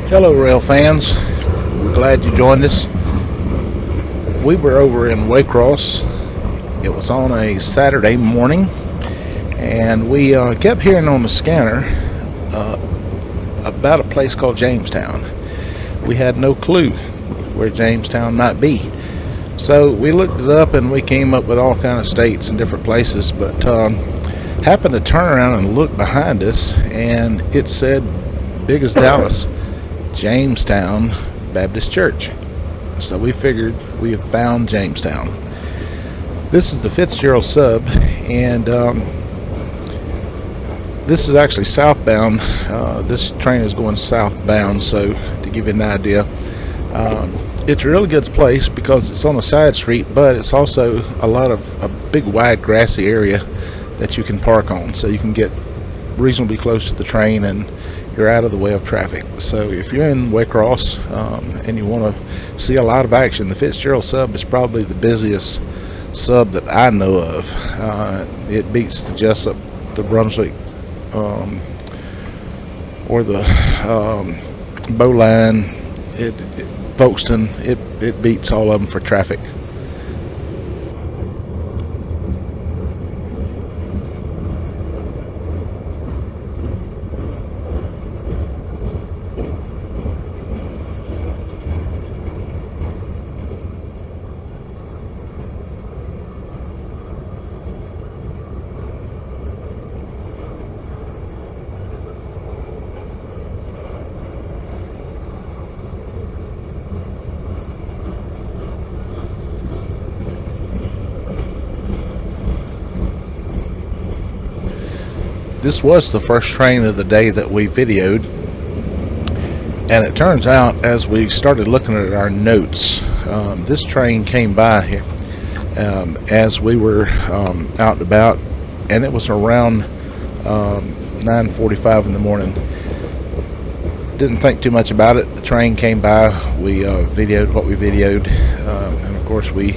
Hello, rail fans. We're glad you joined us. We were over in Waycross. It was on a Saturday morning, and we kept hearing on the scanner about a place called Jamestown. We had no clue where Jamestown might be. So we looked it up and we came up with all kind of states and different places, but happened to turn around and look behind us, and it said, big as Dallas, Jamestown Baptist Church. So we figured we have found Jamestown. This is the Fitzgerald Sub, and this is actually southbound. This train is going southbound, so to give you an idea, it's a really good place because it's on a side street, but it's also a big wide grassy area that you can park on, so you can get reasonably close to the train and you're out of the way of traffic. So if you're in Waycross and you want to see a lot of action, the Fitzgerald Sub is probably the busiest sub that I know of. It beats the Jessup, the Brunswick, or the Bowline, Folkestone. It beats all of them for traffic. This was the first train of the day that we videoed, and it turns out as we started looking at our notes, this train came by here as we were out and about, and it was around 9:45 in the morning. Didn't think too much about it. The train came by, we videoed what we videoed, and of course we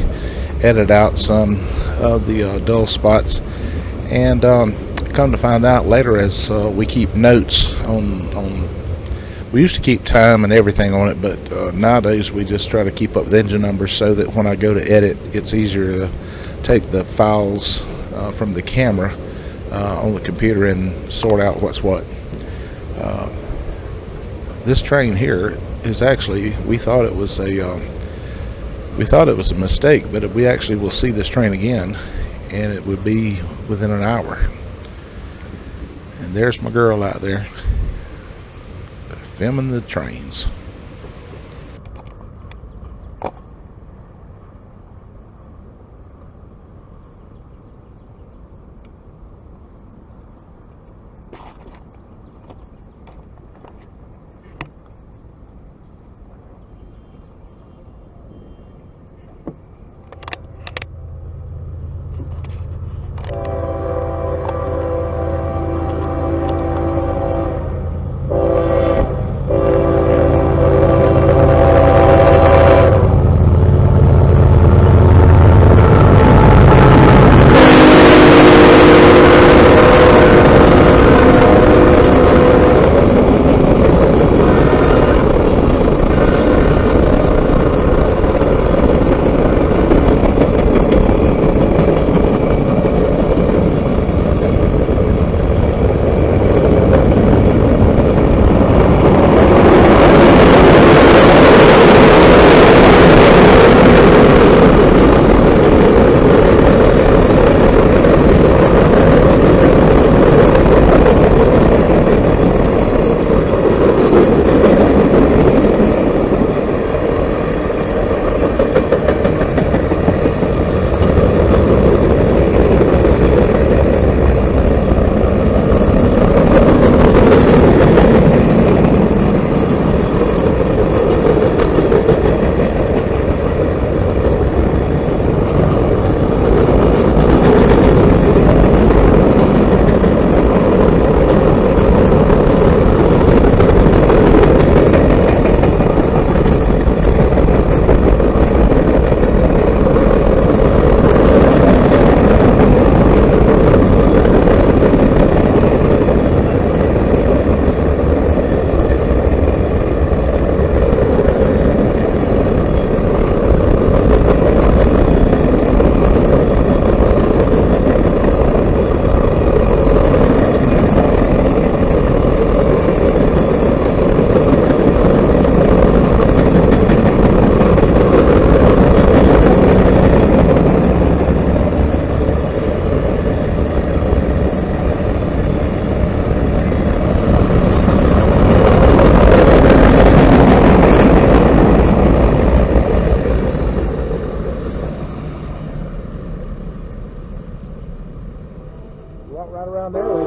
edited out some of the dull spots, and come to find out later, as we keep notes on we used to keep time and everything on it, but nowadays we just try to keep up the engine numbers so that when I go to edit, it's easier to take the files from the camera on the computer and sort out what's what. This train here is actually, we thought it was a mistake, but we actually will see this train again, and it would be within an hour. And there's my girl out there filming the trains.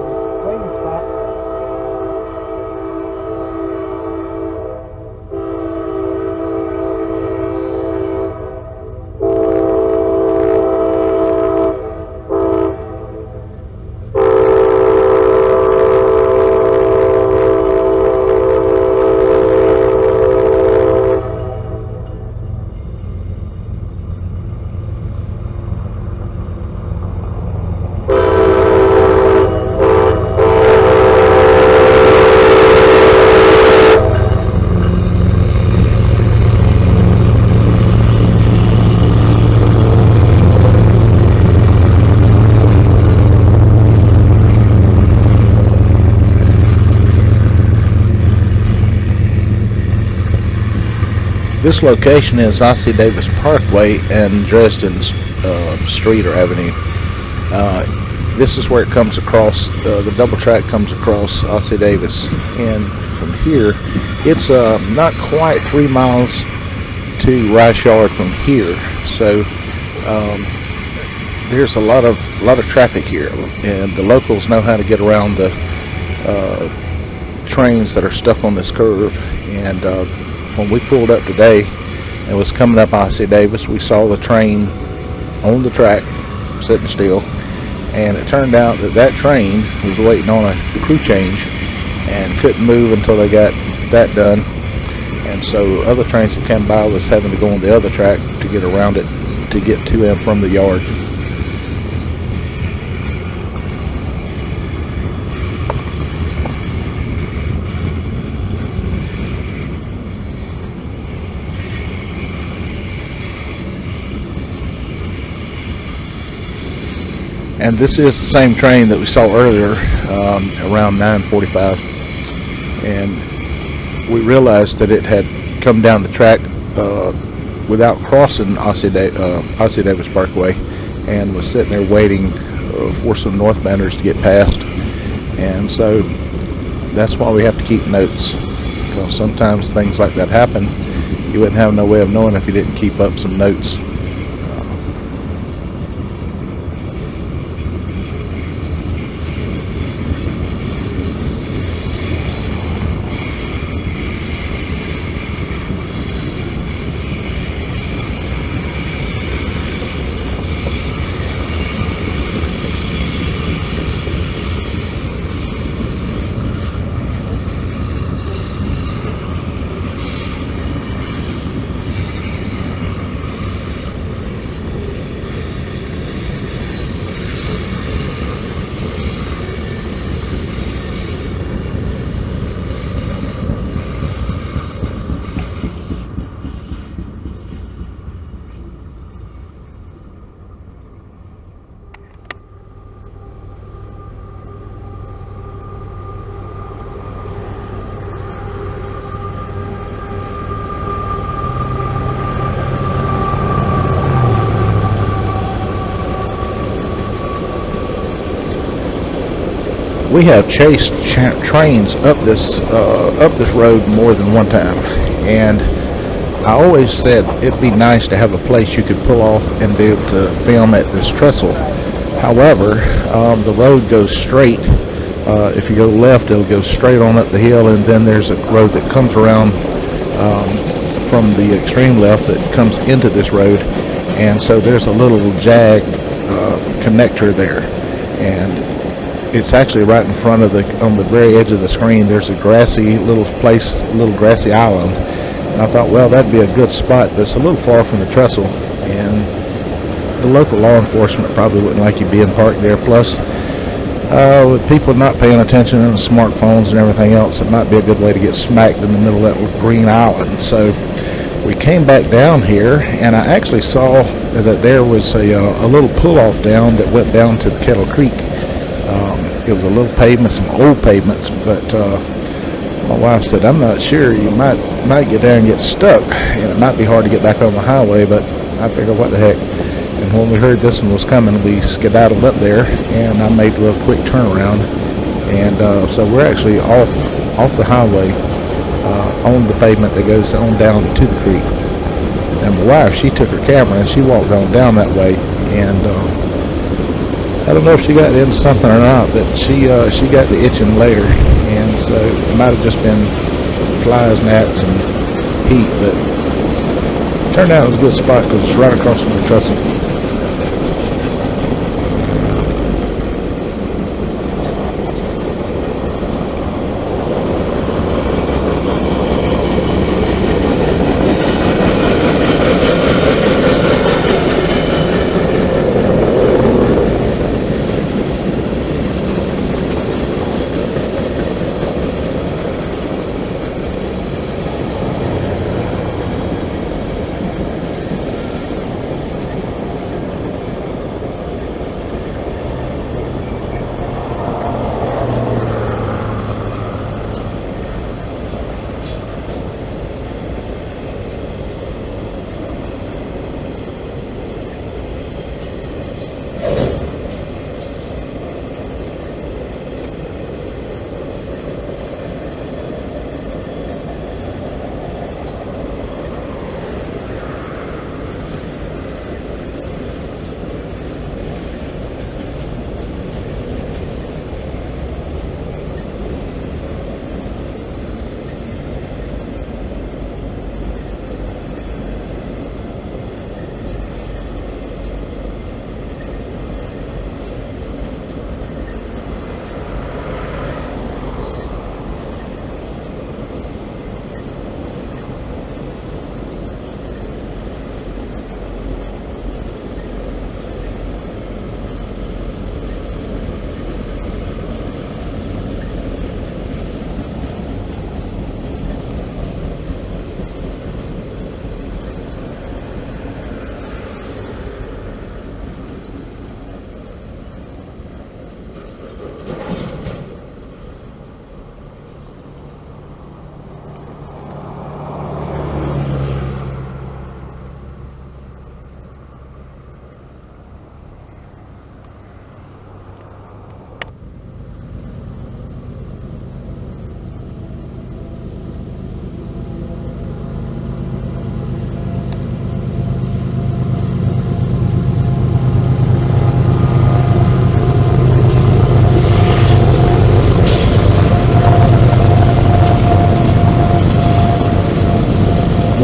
this waiting spot. This location is Ossie Davis Parkway and Dresden Street or Avenue. This is where it comes across, the double track comes across Ossie Davis. And from here, it's not quite 3 miles to Rice Yard from here. So there's a lot of traffic here. And the locals know how to get around the trains that are stuck on this curve. And when we pulled up today and was coming up Ossie Davis, we saw the train on the track sitting still, and it turned out that train was waiting on a crew change and couldn't move until they got that done. And so other trains that came by was having to go on the other track to get around it to get to and from the yard. And this is the same train that we saw earlier around 9:45, and we realized that it had come down the track without crossing Ossie Davis Parkway, and was sitting there waiting for some northbounders to get past. And so that's why we have to keep notes, because sometimes things like that happen. You wouldn't have no way of knowing if you didn't keep up some notes. We have chased trains up this road more than one time, and I always said it'd be nice to have a place you could pull off and be able to film at this trestle. However, the road goes straight. If you go left, it'll go straight on up the hill, and then there's a road that comes around from the extreme left that comes into this road, and so there's a little jag connector there, and it's actually right in front of on the very edge of the screen. There's a grassy little place, a little grassy island, and I thought, well, that'd be a good spot, but it's a little far from the trestle, and the local law enforcement probably wouldn't like you being parked there. Plus, with people not paying attention and smartphones and everything else, it might be a good way to get smacked in the middle of that green island. So we came back down here, and I actually saw that there was a little pull-off down that went down to the Kettle Creek. It was a little pavement, some old pavements, but my wife said, I'm not sure, you might get there and get stuck, and it might be hard to get back on the highway, but I figured, what the heck. And when we heard this one was coming, we skedaddled up there, and I made a real quick turnaround, and so we're actually off the highway, on the pavement that goes on down to the creek. And my wife, she took her camera and she walked on down that way, and I don't know if she got into something or not, but she got the itching later, and so it might have just been flies, gnats, and heat, but it turned out it was a good spot because it's right across from the trestle.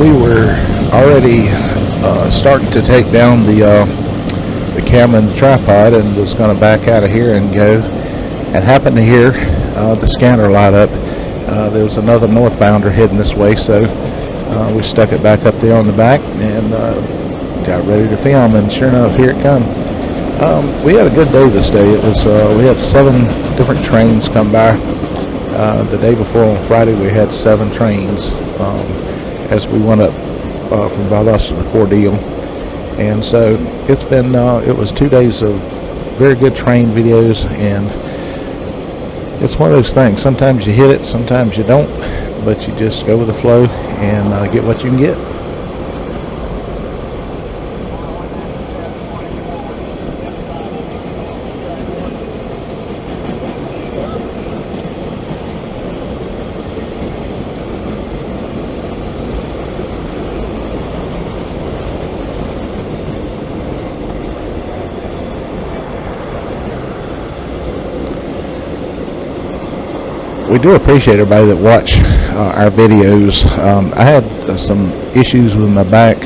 We were already starting to take down the camera and the tripod, and was going to back out of here and go, and happened to hear the scanner light up. There was another northbounder heading this way, so we stuck it back up there on the back and got ready to film, and sure enough, here it comes. We had a good day this day. It was we had 7 different trains come by. The day before on Friday we had 7 trains as we went up from Valdosta to Cordele, and so it's been it was 2 days of very good train videos, and it's one of those things. Sometimes you hit it, sometimes you don't, but you just go with the flow and get what you can get. We do appreciate everybody that watch our videos. I had some issues with my back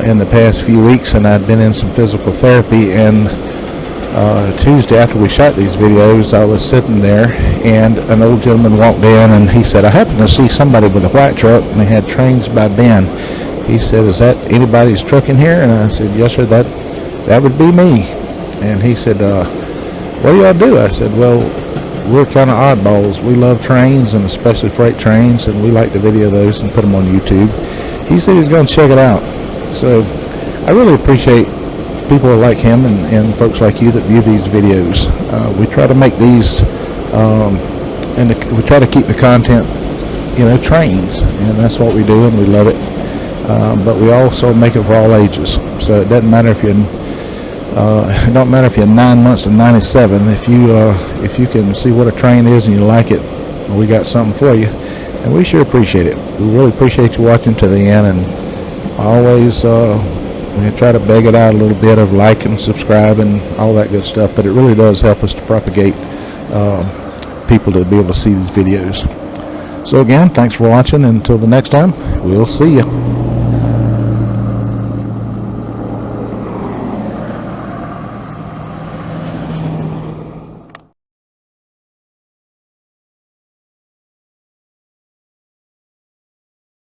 in the past few weeks, and I'd been in some physical therapy, and Tuesday after we shot these videos, I was sitting there and an old gentleman walked in, and he said, I happened to see somebody with a white truck, and they had Trains by Ben. He said, is that anybody's truck in here? And I said, yes sir, that would be me. And he said, what do y'all do? I said, well, we're kind of oddballs. We love trains, and especially freight trains, and we like to video those and put them on YouTube. He said he's going to check it out. So I really appreciate people like him and folks like you that view these videos. We try to make these and we try to keep the content, trains, and that's what we do, and we love it. But we also make it for all ages. So it doesn't matter if you're it don't matter if you're 9 months to 97. If you can see what a train is and you like it, we got something for you, and we sure appreciate it. We really appreciate you watching to the end, and always We try to beg it out a little bit of like and subscribe and all that good stuff, but it really does help us to propagate people to be able to see these videos. So again, thanks for watching. Until the next time, we'll see you.